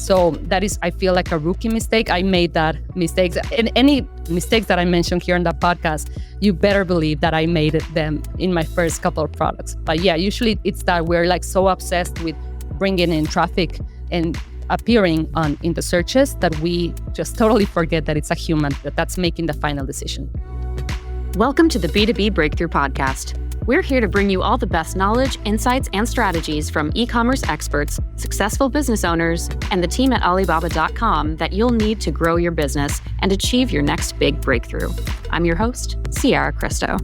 So that is, I feel like a rookie mistake. I made that mistakes. And any mistakes that I mentioned here in the podcast, you better believe that I made them in my first couple of products. But yeah, usually it's that we're like so obsessed with bringing in traffic and appearing in the searches that we just totally forget that it's a human that's making the final decision. Welcome to the B2B Breakthrough Podcast. We're here to bring you all the best knowledge, insights, and strategies from e-commerce experts, successful business owners, and the team at Alibaba.com that you'll need to grow your business and achieve your next big breakthrough. I'm your host, Sierra Cristo.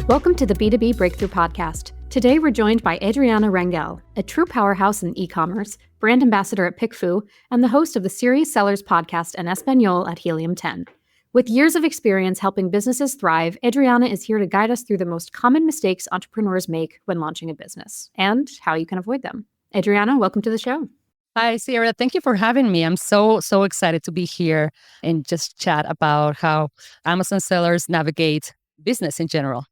Welcome to the B2B Breakthrough Podcast. Today, we're joined by Adriana Rangel, a true powerhouse in e-commerce, brand ambassador at PicFu, and the host of the Series Sellers podcast en Espanol at Helium 10. With years of experience helping businesses thrive, Adriana is here to guide us through the most common mistakes entrepreneurs make when launching a business and how you can avoid them. Adriana, welcome to the show. Hi, Sierra. Thank you for having me. I'm so excited to be here and just chat about how Amazon sellers navigate business in general.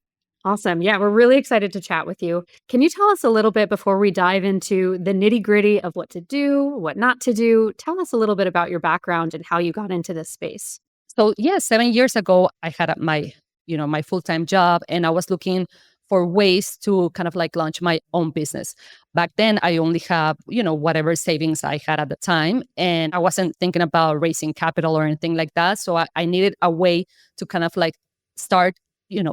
Awesome. Yeah, we're really excited to chat with you. Can you tell us a little bit before we dive into the nitty-gritty of what to do, what not to do? Tell us a little bit about your background and how you got into this space. So yeah, 7 years ago, I had my full-time job, and I was looking for ways to kind of like launch my own business. Back then, I only have, whatever savings I had at the time, and I wasn't thinking about raising capital or anything like that. So I needed a way to kind of like start,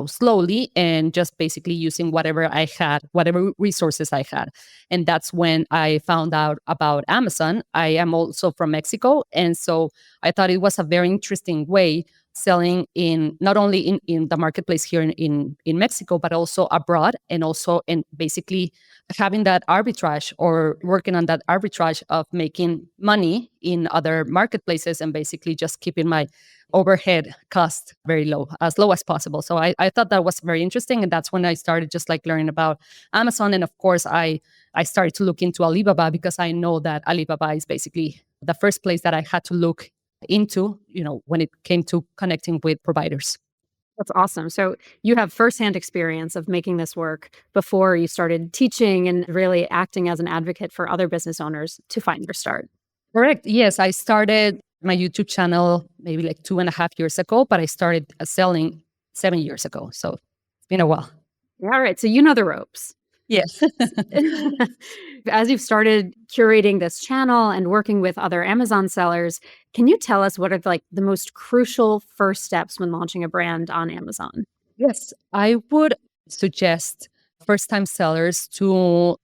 slowly and just basically using whatever I had, whatever resources I had. And that's when I found out about Amazon. I am also from Mexico. And so I thought it was a very interesting way selling in not only in the marketplace here in Mexico, but also abroad, and also in basically having that arbitrage or working on that arbitrage of making money in other marketplaces and basically just keeping my overhead cost very low, as low as possible. So I thought that was very interesting. And that's when I started just like learning about Amazon. And of course, I started to look into Alibaba because I know that Alibaba is basically the first place that I had to look into, when it came to connecting with providers. That's awesome. So you have firsthand experience of making this work before you started teaching and really acting as an advocate for other business owners to find their start. Correct. Yes, I started my YouTube channel maybe like 2.5 years ago, but I started selling 7 years ago. So it's been a while. All right. So you know the ropes. Yes. As you've started curating this channel and working with other Amazon sellers, can you tell us what are the most crucial first steps when launching a brand on Amazon? Yes, I would suggest first-time sellers to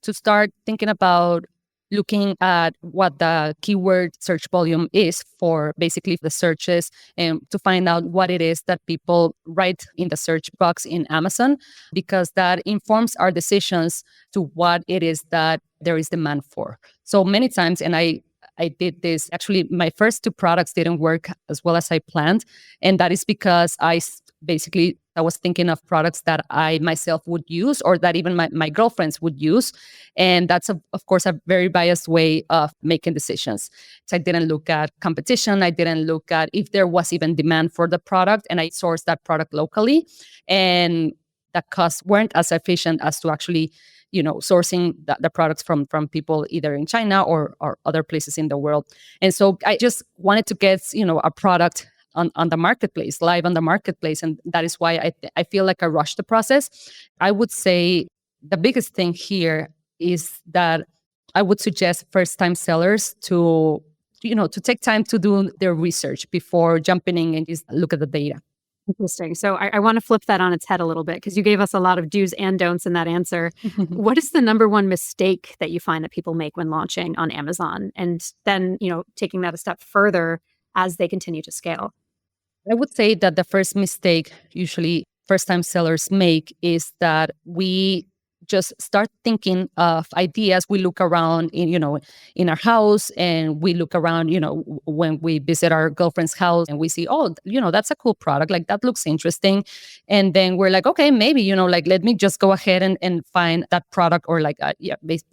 start thinking about looking at what the keyword search volume is for basically the searches, and to find out what it is that people write in the search box in Amazon, because that informs our decisions to what it is that there is demand for. So many times, and I did this, actually, my first 2 products didn't work as well as I planned. And that is because I was thinking of products that I myself would use, or that even my girlfriends would use. And that's, of course, a very biased way of making decisions. So I didn't look at competition. I didn't look at if there was even demand for the product. And I sourced that product locally. And the costs weren't as efficient as to actually sourcing the products from people either in China or other places in the world. And so I just wanted to get, a product on the marketplace, live on the marketplace. And that is why I feel like I rushed the process. I would say the biggest thing here is that I would suggest first-time sellers to take time to do their research before jumping in and just look at the data. Interesting. So I want to flip that on its head a little bit, because you gave us a lot of do's and don'ts in that answer. What is the number one mistake that you find that people make when launching on Amazon? And then, taking that a step further as they continue to scale? I would say that the first mistake usually first-time sellers make is that we just start thinking of ideas. We look around in our house, and we look around, when we visit our girlfriend's house, and we see, that's a cool product. Like, that looks interesting. And then we're like, okay, maybe, let me just go ahead and find that product, or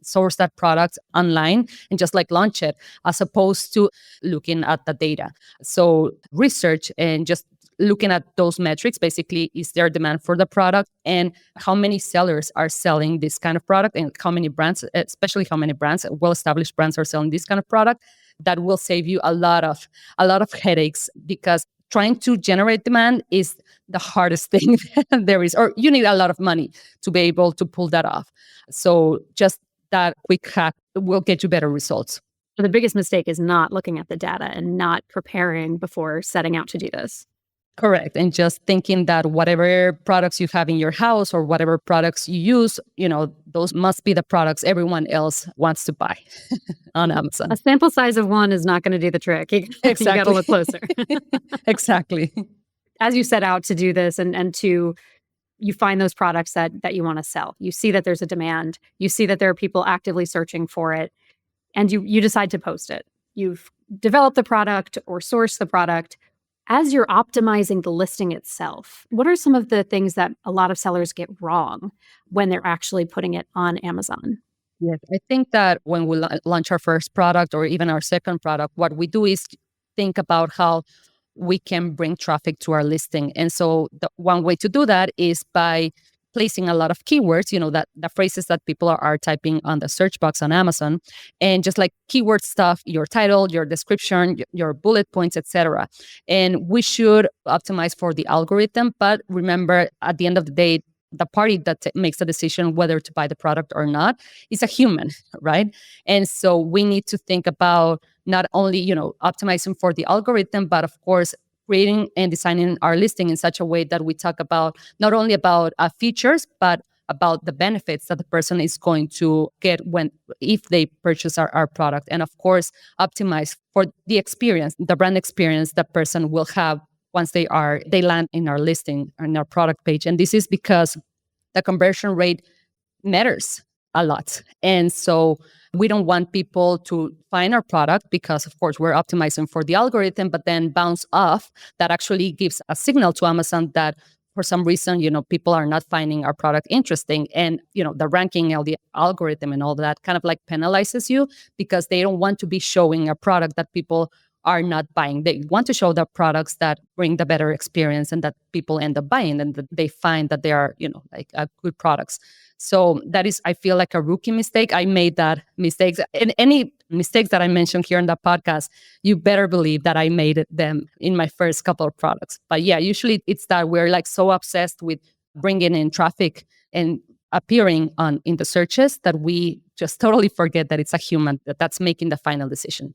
source that product online and just launch it, as opposed to looking at the data. So research and just looking at those metrics. Basically, is there demand for the product, and how many sellers are selling this kind of product, and how many brands, especially how many brands, well-established brands, are selling this kind of product. That will save you a lot of headaches, because trying to generate demand is the hardest thing there is, or you need a lot of money to be able to pull that off. So just that quick hack will get you better results. So the biggest mistake is not looking at the data and not preparing before setting out to do this. Correct. And just thinking that whatever products you have in your house or whatever products you use, those must be the products everyone else wants to buy on Amazon. A sample size of one is not going to do the trick. Exactly. You got to look closer. Exactly. As you set out to do this and to you find those products that you want to sell, you see that there's a demand, you see that there are people actively searching for it, and you decide to post it. You've developed the product or sourced the product. As you're optimizing the listing itself, what are some of the things that a lot of sellers get wrong when they're actually putting it on Amazon? Yes, I think that when we launch our first product or even our second product, what we do is think about how we can bring traffic to our listing. And so the one way to do that is by placing a lot of keywords, that the phrases that people are typing on the search box on Amazon, and just like keyword stuff, your title, your description, your bullet points, etc. And we should optimize for the algorithm. But remember, at the end of the day, the party that makes the decision whether to buy the product or not is a human, right? And so we need to think about not only, optimizing for the algorithm, but of course, creating and designing our listing in such a way that we talk about not only about features, but about the benefits that the person is going to get if they purchase our product. And of course, optimize for the experience, the brand experience that person will have once they land in our listing, in our product page. And this is because the conversion rate matters a lot. And so we don't want people to find our product because, of course, we're optimizing for the algorithm, but then bounce off. That actually gives a signal to Amazon that for some reason, people are not finding our product interesting. And, the ranking and the algorithm and all that kind of like penalizes you because they don't want to be showing a product that people are not buying. They want to show the products that bring the better experience and that people end up buying and that they find that they are, good products. So that is, I feel like a rookie mistake. I made that mistake. And any mistakes that I mentioned here in the podcast, you better believe that I made them in my first couple of products. But yeah, usually it's that we're like so obsessed with bringing in traffic and appearing in the searches that we just totally forget that it's a human that's making the final decision.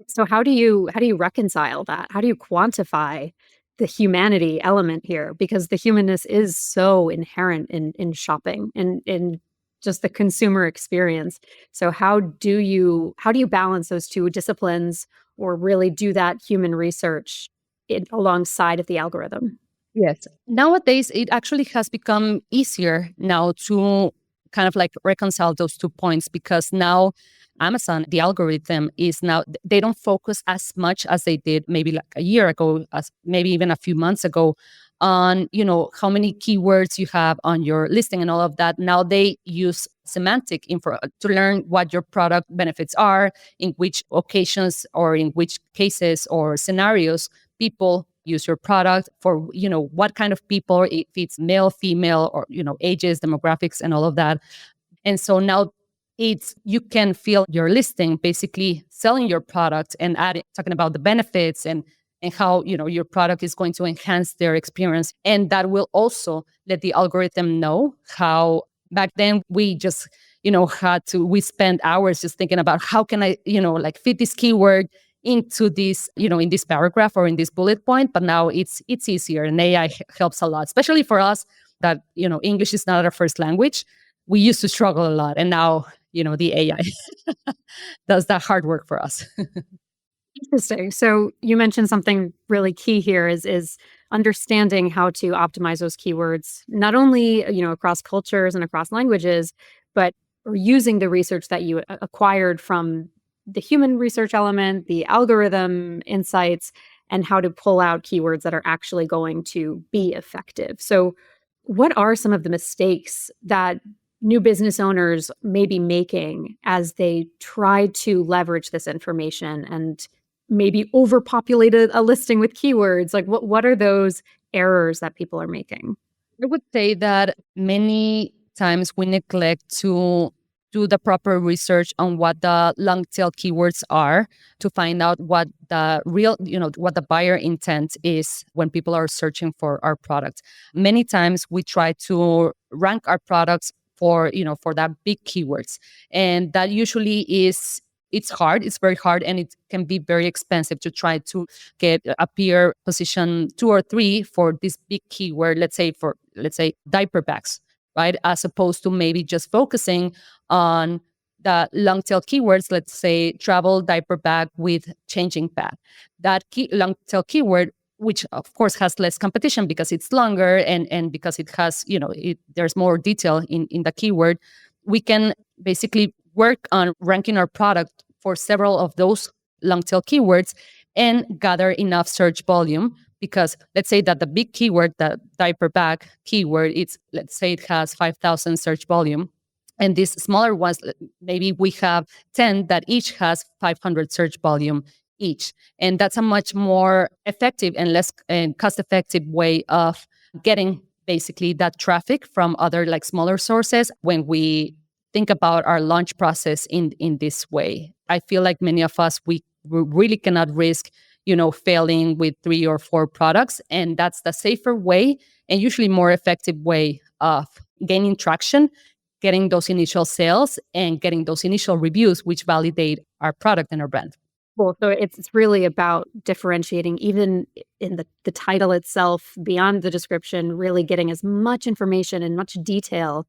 So how do you reconcile that? How do you quantify the humanity element here? Because the humanness is so inherent in shopping and in just the consumer experience. So how do you balance those two disciplines or really do that human research alongside of the algorithm? Yes. Nowadays, it actually has become easier now to kind of like reconcile those 2 points because now Amazon, the algorithm is now, they don't focus as much as they did maybe like a year ago, as maybe even a few months ago on, how many keywords you have on your listing and all of that. Now they use semantic info to learn what your product benefits are, in which occasions or in which cases or scenarios people use your product for, what kind of people, if it's male, female, or, ages, demographics, and all of that. And so now you can fill your listing basically selling your product and talking about the benefits and how, your product is going to enhance their experience. And that will also let the algorithm know how back then we just, we spend hours just thinking about how can I, fit this keyword into this, in this paragraph or in this bullet point. But now it's easier and AI helps a lot, especially for us that, English is not our first language. We used to struggle a lot. And now, the AI does that hard work for us. Interesting. So you mentioned something really key here is understanding how to optimize those keywords, not only, across cultures and across languages, but using the research that you acquired from the human research element, the algorithm insights, and how to pull out keywords that are actually going to be effective. So what are some of the mistakes that new business owners may be making as they try to leverage this information and maybe overpopulated a listing with keywords? Like what are those errors that people are making? I would say that many times we neglect to do the proper research on what the long tail keywords are to find out what the real, what the buyer intent is when people are searching for our products. Many times we try to rank our products for that big keywords. And that usually it's hard. It's very hard, and it can be very expensive to try to get appear position 2 or 3 for this big keyword. Let's say diaper bags, right? As opposed to maybe just focusing on the long tail keywords. Let's say travel diaper bag with changing pad. That long tail keyword, which of course has less competition because it's longer and because it has, there's more detail in the keyword. We can basically work on ranking our product for several of those long tail keywords and gather enough search volume. Because let's say that the big keyword, the diaper bag keyword, let's say it has 5,000 search volume. And these smaller ones, maybe we have 10 that each has 500 search volume each. And that's a much more effective and less cost-effective way of getting basically that traffic from other like smaller sources when we think about our launch process in this way. I feel like many of us, we really cannot risk, failing with 3 or 4 products. And that's the safer way and usually more effective way of gaining traction, getting those initial sales and getting those initial reviews, which validate our product and our brand. Cool. So it's really about differentiating even in the title itself, beyond the description, really getting as much information and much detail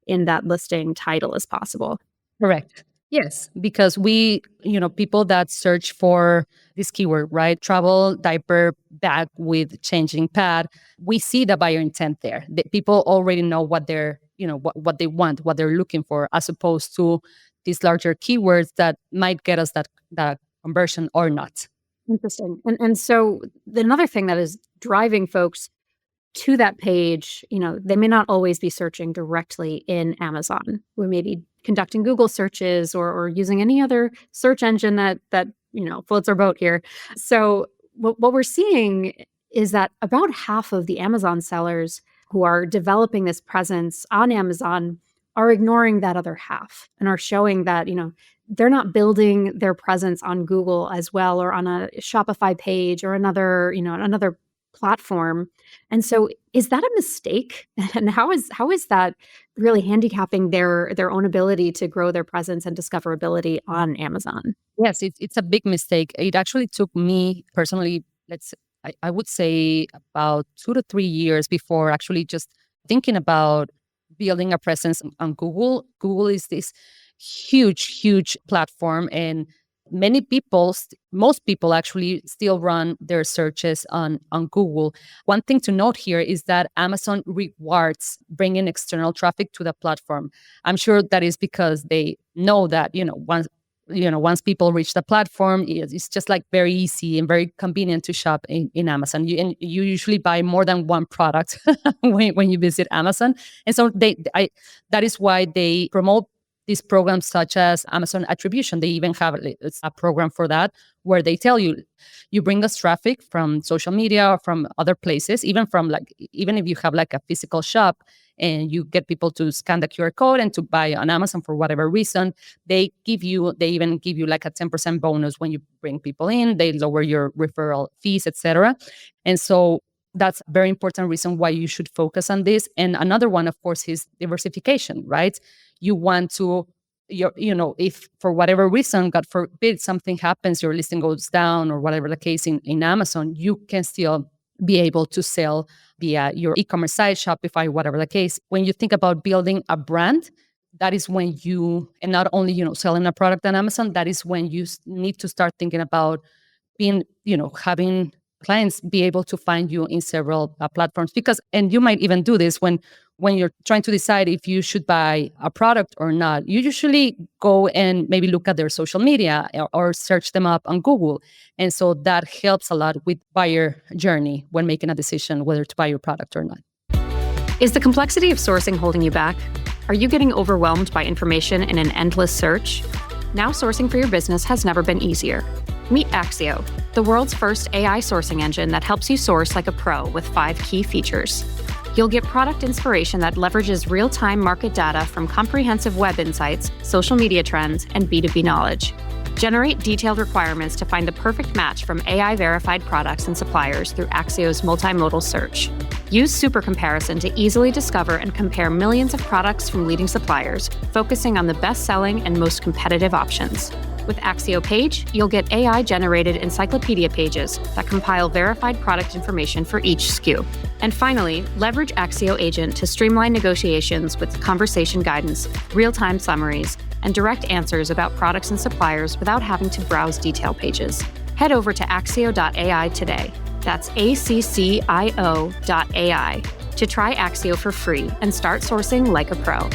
in that listing title as possible. Correct. Yes, because people that search for this keyword, right? Travel diaper bag with changing pad, we see the buyer intent there. The people already know what they're, what they want, what they're looking for, as opposed to these larger keywords that might get us that conversion or not. Interesting. And so another thing that is driving folks to that page, they may not always be searching directly in Amazon. We may be conducting Google searches or using any other search engine that floats our boat here. So what we're seeing is that about half of the Amazon sellers who are developing this presence on Amazon are ignoring that other half and are showing that, they're not building their presence on Google as well, or on a Shopify page or another platform. And so is that a mistake? And how is that really handicapping their own ability to grow their presence and discoverability on Amazon? Yes, it's a big mistake. It actually took me personally, I would say about 2 to 3 years before actually just thinking about building a presence on Google. Google is this huge platform, and most people actually still run their searches on Google. One thing to note here is that Amazon rewards bringing external traffic to the platform. I'm sure that is because they know that, once people reach the platform, it's just like very easy and very convenient to shop in Amazon. You usually buy more than one product when you visit Amazon. And so that is why they promote these programs such as Amazon Attribution. They even have a program for that, where they tell you bring us traffic from social media or from other places, even if you have like a physical shop and you get people to scan the QR code and to buy on Amazon for whatever reason, they even give you like a 10% bonus when you bring people in. They lower your referral fees, etc. And so that's a very important reason why you should focus on this. And another one, of course, is diversification, right? You want to, if for whatever reason, God forbid, something happens, your listing goes down or whatever the case in Amazon, you can still be able to sell via your e-commerce site, Shopify, whatever the case. When you think about building a brand, that is when and not only, selling a product on Amazon, that is when you need to start thinking about being, having clients be able to find you in several platforms. And you might even do this when you're trying to decide if you should buy a product or not. You usually go and maybe look at their social media or search them up on Google. And so that helps a lot with buyer journey when making a decision whether to buy your product or not. Is the complexity of sourcing holding you back? Are you getting overwhelmed by information in an endless search? Now sourcing for your business has never been easier. Meet Axio, the world's first AI sourcing engine that helps you source like a pro with 5 key features. You'll get product inspiration that leverages real-time market data from comprehensive web insights, social media trends, and B2B knowledge. Generate detailed requirements to find the perfect match from AI-verified products and suppliers through Axio's multimodal search. Use Super Comparison to easily discover and compare millions of products from leading suppliers, focusing on the best-selling and most competitive options. With Axio Page, you'll get AI-generated encyclopedia pages that compile verified product information for each SKU. And finally, leverage Axio Agent to streamline negotiations with conversation guidance, real-time summaries, and direct answers about products and suppliers without having to browse detail pages. Head over to axio.ai today. That's ACCIO.ai to try Axio for free and start sourcing like a pro.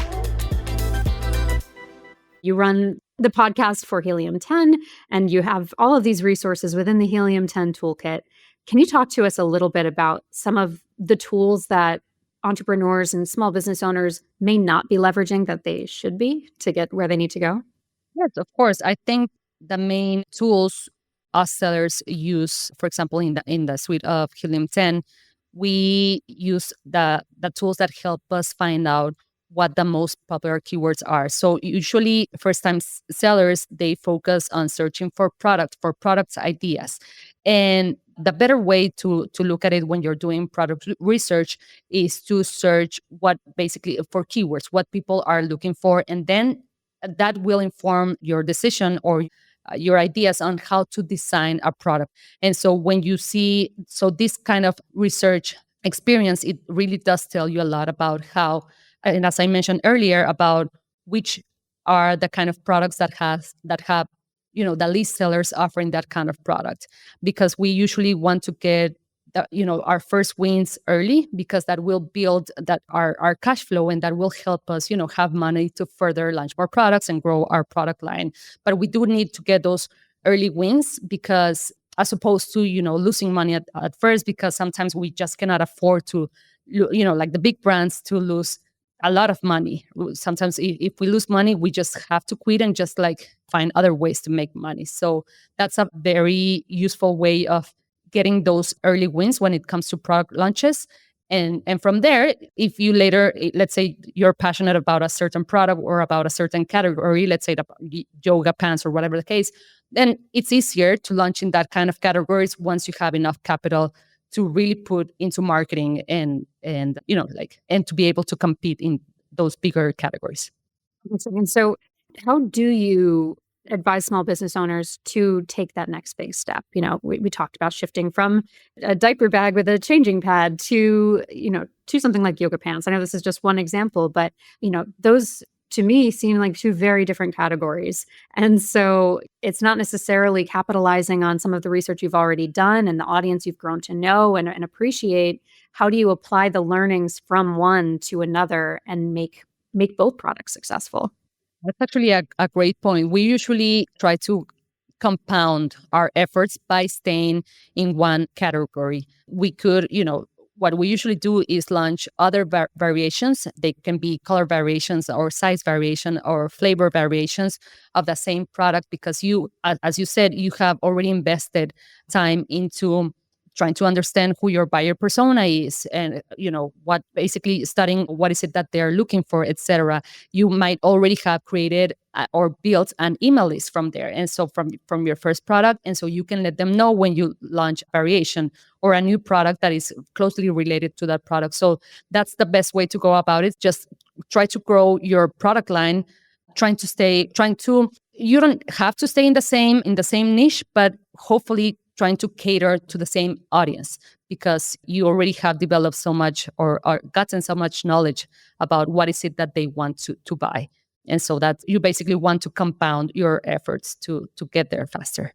You run the podcast for Helium 10, and you have all of these resources within the Helium 10 toolkit. Can you talk to us a little bit about some of the tools that entrepreneurs and small business owners may not be leveraging that they should be to get where they need to go? Yes, of course. I think the main tools us sellers use, for example, in the suite of Helium 10, we use the tools that help us find out what the most popular keywords are. So usually first-time sellers, they focus on searching for products ideas. And the better way to look at it when you're doing product research is to search what basically for keywords, what people are looking for. And then that will inform your decision or your ideas on how to design a product. And so when you see, so this kind of research experience, it really does tell you a lot about how, and as I mentioned earlier, about which are the kind of products that have the least sellers offering that kind of product, because we usually want to get our first wins early, because that will build our cash flow, and that will help us have money to further launch more products and grow our product line. But we do need to get those early wins, because as opposed to losing money at first, because sometimes we just cannot afford to like the big brands to lose a lot of money. Sometimes if we lose money, we just have to quit and just find other ways to make money. So that's a very useful way of getting those early wins when it comes to product launches. And from there, if you later, let's say you're passionate about a certain product or about a certain category, let's say the yoga pants or whatever the case, then it's easier to launch in that kind of categories once you have enough capital to really put into marketing and to be able to compete in those bigger categories. And so how do you advise small business owners to take that next big step? We talked about shifting from a diaper bag with a changing pad to something like yoga pants. I know this is just one example, but those to me seem like two very different categories. And so it's not necessarily capitalizing on some of the research you've already done and the audience you've grown to know and appreciate. How do you apply the learnings from one to another and make both products successful? That's actually a great point. We usually try to compound our efforts by staying in one category. We could, what we usually do is launch other variations. They can be color variations or size variation or flavor variations of the same product, because as you said, you have already invested time into trying to understand who your buyer persona is, and what basically studying what is it that they're looking for, etc. You might already have created or built an email list from there, and so from your first product, and so you can let them know when you launch a variation or a new product that is closely related to that product. So that's the best way to go about it. Just try to grow your product line, you don't have to stay in the same niche, but hopefully trying to cater to the same audience, because you already have developed so much or gotten so much knowledge about what is it that they want to buy. And so that you basically want to compound your efforts to get there faster.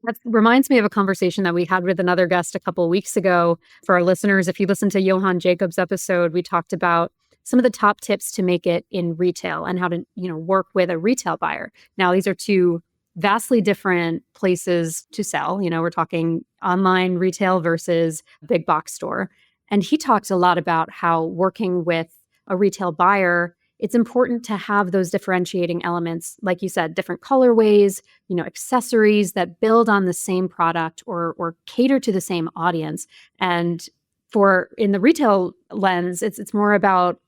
That reminds me of a conversation that we had with another guest a couple of weeks ago. For our listeners, if you listen to Johan Jacobs' episode, we talked about some of the top tips to make it in retail and how to work with a retail buyer. Now, these are two vastly different places to sell. We're talking online retail versus big box store. And he talked a lot about how working with a retail buyer it's important to have those differentiating elements, like you said, different colorways, accessories that build on the same product or cater to the same audience. And for in the retail lens, it's more about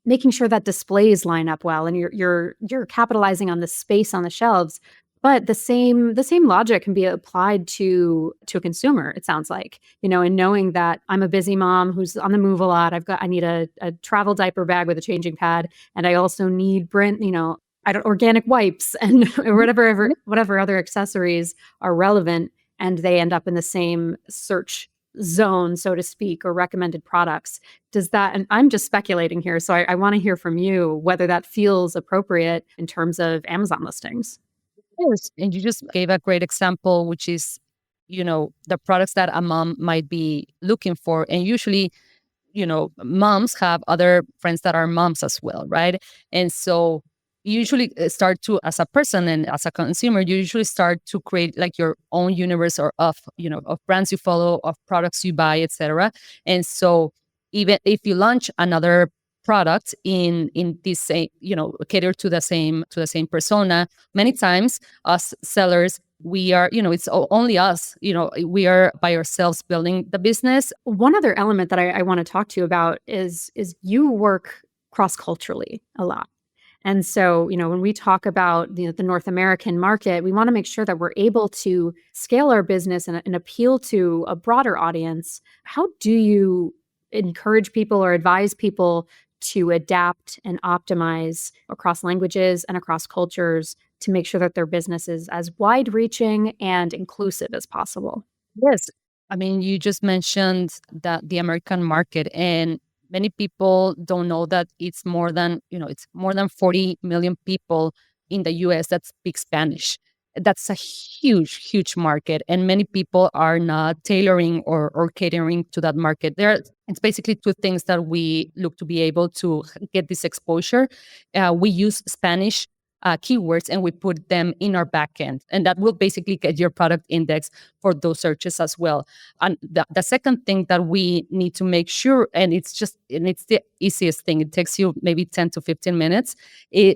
making sure that displays line up well and you're capitalizing on the space on the shelves. But the same logic can be applied to a consumer, it sounds like, and knowing that I'm a busy mom who's on the move a lot. I need a travel diaper bag with a changing pad. And I also need organic wipes and whatever other accessories are relevant, and they end up in the same search zone, so to speak, or recommended products. Does that, and I'm just speculating here, so I want to hear from you whether that feels appropriate in terms of Amazon listings. Yes. And you just gave a great example, which is, the products that a mom might be looking for. And usually, moms have other friends that are moms as well, right? And so you usually start to, as a person and as a consumer, you usually start to create like your own universe or of brands you follow, of products you buy, etc. And so even if you launch another product in this same, cater to the same persona, many times us sellers, we are, it's only us, we are by ourselves building the business. One other element that I want to talk to you about is you work cross-culturally a lot. And so, when we talk about the North American market, we want to make sure that we're able to scale our business and appeal to a broader audience. How do you encourage people or advise people to adapt and optimize across languages and across cultures to make sure that their business is as wide-reaching and inclusive as possible? Yes. I mean, you just mentioned that the American market, and many people don't know that it's more than 40 million people in the US that speak Spanish. That's a huge, huge market. And many people are not tailoring or catering to that market. It's basically two things that we look to be able to get this exposure. We use Spanish keywords and we put them in our backend. And that will basically get your product index for those searches as well. And the second thing that we need to make sure, and it's the easiest thing, it takes you maybe 10 to 15 minutes.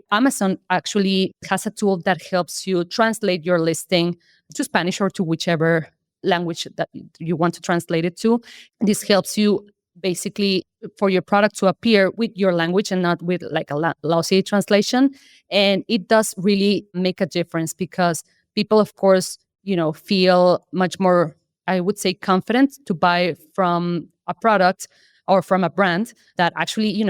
Amazon actually has a tool that helps you translate your listing to Spanish or to whichever language that you want to translate it to. This helps you basically for your product to appear with your language and not with like a lousy translation. And it does really make a difference because people, of course, feel much more, I would say, confident to buy from a product or from a brand that actually,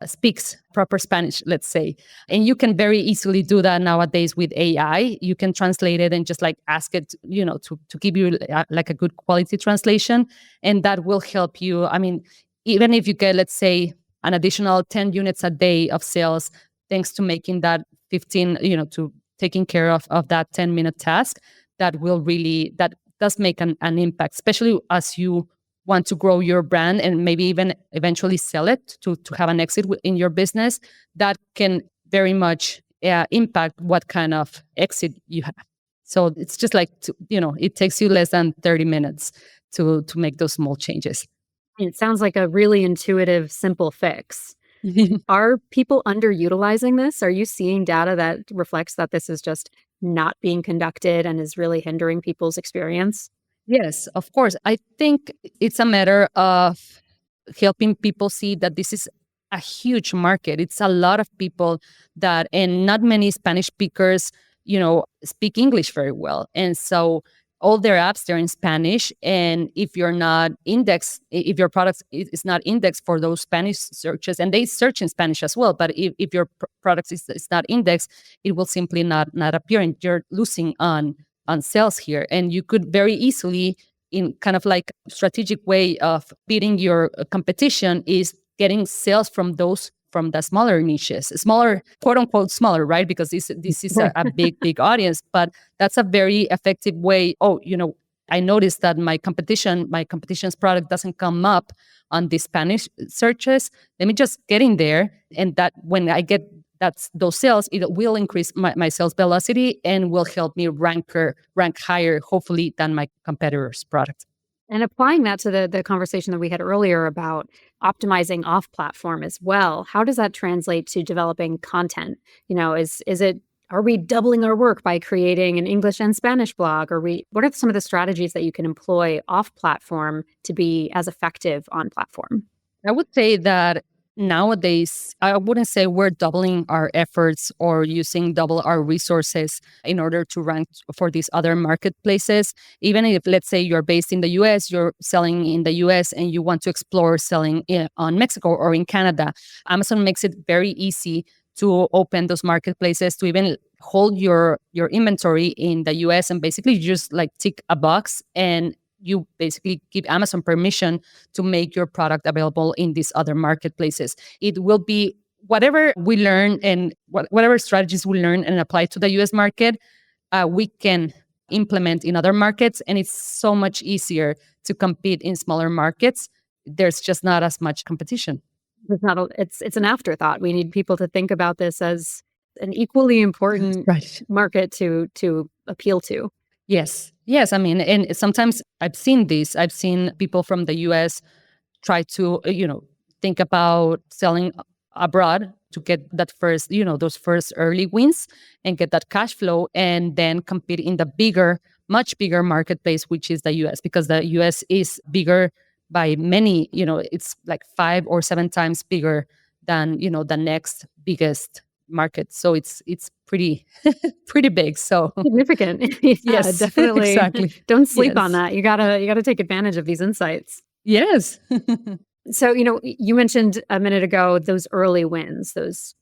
speaks proper Spanish, let's say. And you can very easily do that nowadays with AI. You can translate it and just like ask it, to give you like a good quality translation. And that will help you. I mean, even if you get, let's say, an additional 10 units a day of sales, thanks to making that 15, to taking care of that 10-minute task, that does make an impact, especially as you want to grow your brand and maybe even eventually sell it to have an exit in your business. That can very much impact what kind of exit you have. So it's just like, it takes you less than 30 minutes to make those small changes. It sounds like a really intuitive, simple fix. Are people underutilizing this? Are you seeing data that reflects that this is just not being conducted and is really hindering people's experience? Yes, of course. I think it's a matter of helping people see that this is a huge market. It's a lot of people and not many Spanish speakers, speak English very well. And so all their apps, they're in Spanish. And if you're not indexed, if your product is not indexed for those Spanish searches, and they search in Spanish as well, but if your product is not indexed, it will simply not appear, and you're losing on sales here. And you could very easily, in kind of like strategic way of beating your competition, is getting sales from the smaller niches, smaller, quote unquote smaller, right? Because this is a big audience, but that's a very effective way. Oh, I noticed that my competition's product doesn't come up on the Spanish searches. Let me just get in there, and that when I get those sales, it will increase my sales velocity and will help me rank higher, hopefully, than my competitor's product. And applying that to the conversation that we had earlier about optimizing off platform as well. How does that translate to developing content? Is it, are we doubling our work by creating an English and Spanish blog? What are some of the strategies that you can employ off platform to be as effective on platform? I would say that nowadays, I wouldn't say we're doubling our efforts or using double our resources in order to rank for these other marketplaces. Even if, let's say, you're based in the US, you're selling in the US, and you want to explore selling on Mexico or in Canada, Amazon makes it very easy to open those marketplaces, to even hold your inventory in the US, and basically just like tick a box, and you basically give Amazon permission to make your product available in these other marketplaces. It will be whatever we learn and whatever strategies we learn and apply to the US market, we can implement in other markets. And it's so much easier to compete in smaller markets. There's just not as much competition. It's an afterthought. We need people to think about this as an equally important market to appeal to. Yes. I mean, and sometimes I've seen this. I've seen people from the US try to, think about selling abroad to get that first, those first early wins and get that cash flow, and then compete in the much bigger marketplace, which is the US, because the US is bigger by many, it's like 5 or 7 times bigger than, the next biggest market. So it's pretty pretty big. So significant. Yeah, yes, definitely. Exactly. Don't sleep on that. You gotta take advantage of these insights. Yes. So, you mentioned a minute ago those early wins, those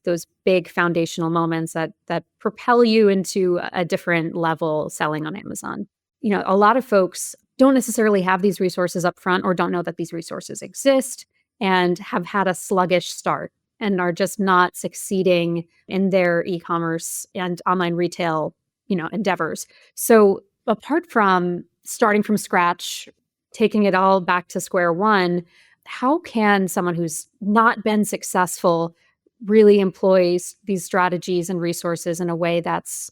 big foundational moments that propel you into a different level selling on Amazon. A lot of folks don't necessarily have these resources up front, or don't know that these resources exist, and have had a sluggish start and are just not succeeding in their e-commerce and online retail, endeavors. So apart from starting from scratch, taking it all back to square one, how can someone who's not been successful really employ these strategies and resources in a way that's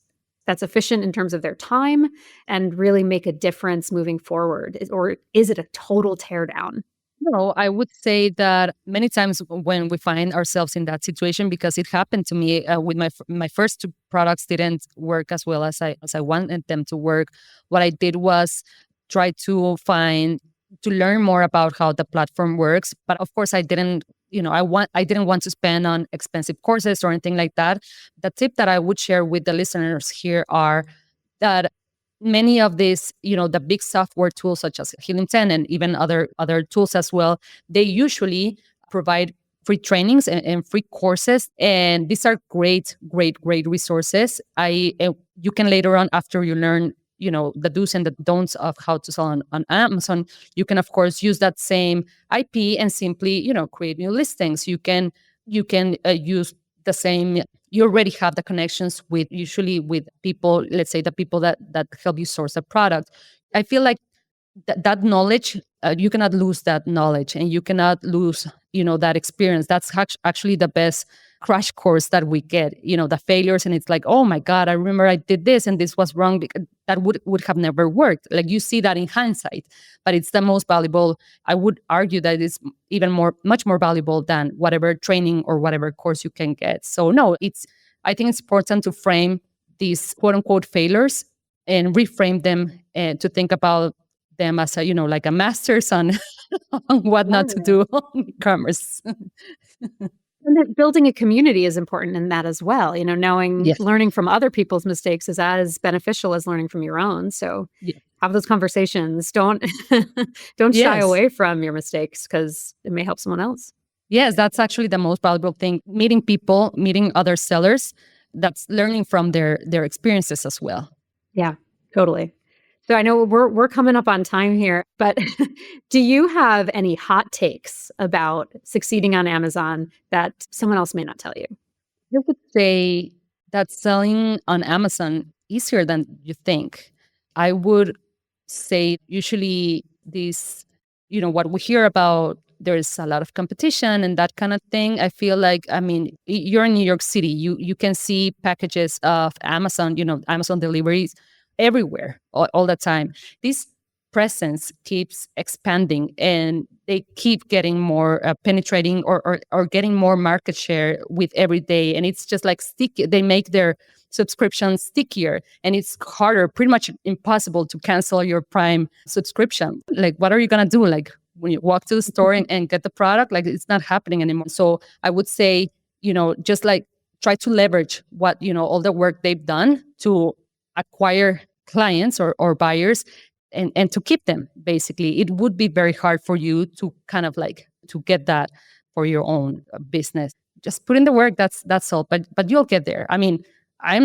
efficient in terms of their time and really make a difference moving forward? Or is it a total teardown? No, I would say that many times when we find ourselves in that situation, because it happened to me with my first 2 products didn't work as well as I wanted them to work. What I did was try to learn more about how the platform works. But of course, I didn't want to spend on expensive courses or anything like that. The tip that I would share with the listeners here are that many of these, the big software tools such as Helium 10 and even other tools as well, they usually provide free trainings and free courses. And these are great resources. You can later on, after you learn, the do's and the don'ts of how to sell on Amazon, you can, of course, use that same IP and simply, create new listings. You can use the same. You already have the connections usually with people, let's say the people that help you source a product. I feel like that knowledge, you cannot lose that knowledge, and you cannot lose, that experience. That's actually the best crash course that we get, the failures. And it's like, oh my God, I remember I did this and this was wrong, because that would have never worked. Like, you see that in hindsight, but it's the most valuable. I would argue that it's much more valuable than whatever training or whatever course you can get. So no, I think it's important to frame these quote unquote failures and reframe them, and to think about them as like a master's on what not to do on e-commerce. And that building a community is important in that as well. Learning from other people's mistakes is as beneficial as learning from your own. So have those conversations. Don't shy away from your mistakes, because it may help someone else. Yes, that's actually the most valuable thing. Meeting people, meeting other sellers, that's learning from their experiences as well. Yeah, totally. So I know we're coming up on time here, but do you have any hot takes about succeeding on Amazon that someone else may not tell you? I would say that selling on Amazon is easier than you think. I would say usually this, what we hear about, there's a lot of competition and that kind of thing. I feel like, you're in New York City. You can see packages of Amazon, Amazon deliveries everywhere all the time. These presence keeps expanding and they keep getting more penetrating or getting more market share with every day. And it's just like sticky. They make their subscription stickier and it's harder, pretty much impossible to cancel your Prime subscription. Like, what are you going to do? Like when you walk to the store and get the product, like it's not happening anymore. So I would say, just like try to leverage what, all the work they've done to acquire clients or buyers and to keep them. Basically, it would be very hard for you to kind of like to get that for your own business. Just put in the work. That's all. But you'll get there. I mean, I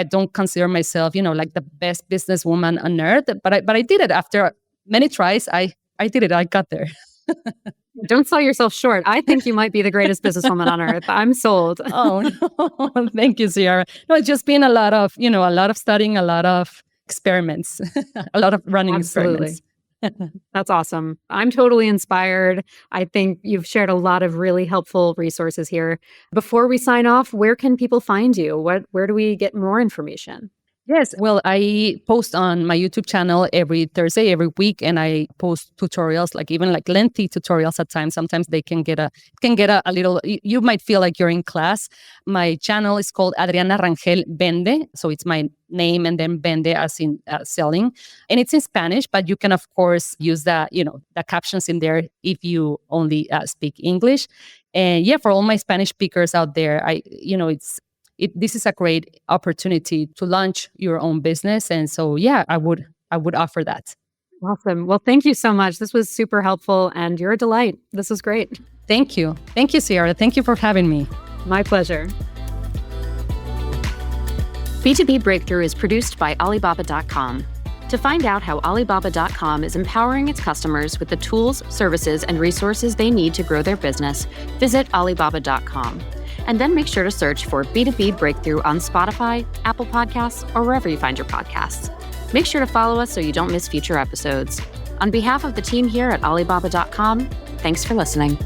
don't consider myself, like the best businesswoman on earth, but I did it after many tries. I did it. I got there. Don't sell yourself short. I think you might be the greatest businesswoman on earth. I'm sold. Oh, no. Thank you, Sierra. No, it's just been a lot of studying, a lot of experiments, a lot of running experiments. That's awesome. I'm totally inspired. I think you've shared a lot of really helpful resources here. Before we sign off, where can people find you? Where do we get more information? Yes. Well, I post on my YouTube channel every Thursday, every week, and I post tutorials, even lengthy tutorials at times. Sometimes they can get a little, you might feel like you're in class. My channel is called Adriana Rangel Vende. So it's my name and then vende as in selling. And it's in Spanish, but you can, of course, use the captions in there if you only speak English. And yeah, for all my Spanish speakers out there, this is a great opportunity to launch your own business. And so, yeah, I would offer that. Awesome. Well, thank you so much. This was super helpful and you're a delight. This was great. Thank you. Thank you, Sierra. Thank you for having me. My pleasure. B2B Breakthrough is produced by Alibaba.com. To find out how Alibaba.com is empowering its customers with the tools, services, and resources they need to grow their business, visit Alibaba.com. And then make sure to search for B2B Breakthrough on Spotify, Apple Podcasts, or wherever you find your podcasts. Make sure to follow us so you don't miss future episodes. On behalf of the team here at Alibaba.com, thanks for listening.